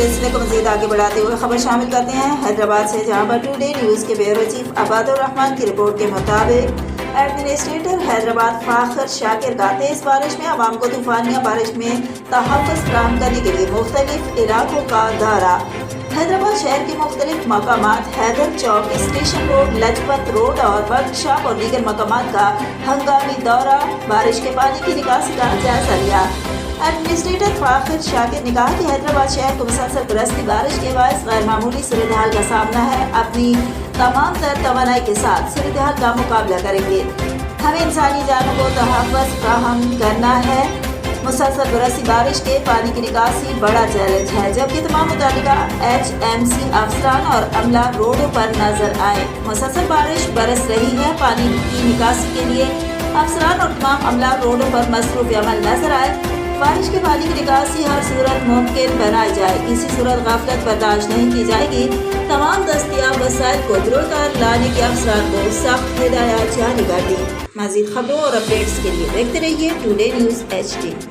सिलसिले को मजीद आगे बढ़ाते हुए खबर शामिल करते हैं हैदराबाद से, जहां पर टुडे न्यूज़ के ब्यूरो चीफ अबादुर रहमान की रिपोर्ट के मुताबिक एडमिनिस्ट्रेटर हैदराबाद फाखर शाकिर का तेज बारिश में आवाम को तूफानिया बारिश में तहफ़्फ़ुज़ फराहम करने के लिए मुख्तलिफ इलाकों का दौरा। हैदराबाद शहर के मुख्तलिफ मकामात हैदर चौक, स्टेशन रोड, लजपत रोड और वर्कशॉप और दीगर मकामात का हंगामी दौरा, बारिश के पानी की निकासी का जायजा लिया। एडमिनिस्ट्रेटर फाखर शाकिर ने कहा कि हैदराबाद शहर को मुसलसल बरसती बारिश के बायस गैर मामूली सूरत-ए-हाल का सामना है। अपनी तमाम तर तवानाई के साथ सूरत-ए-हाल का मुकाबला करेंगे। हमें इंसानी जानों को तहफ़्फ़ुज़ फराहम करना है। मुसलसल बरसती बारिश के पानी की निकासी बड़ा चैलेंज है, जबकि तमाम मुतालिका HMC अफसरान और अमला रोडों पर नजर आए। मुसलसल बारिश बरस रही है, पानी की निकासी के लिए अफसरान और तमाम अमला रोडों पर मसरूफ़ अमल नजर आए। बारिश के पानी की निकासी हर सूरत मुमकिन बनाई जाए, किसी सूरत गफलत बर्दाश्त नहीं की जाएगी। तमाम दस्तियाब वसाइल को दुरुस्त लाने के अफसरान को सख्त हिदायत जारी कर दी। मज़ीद खबरों और अपडेट्स के लिए देखते रहिए टुडे न्यूज़ HD।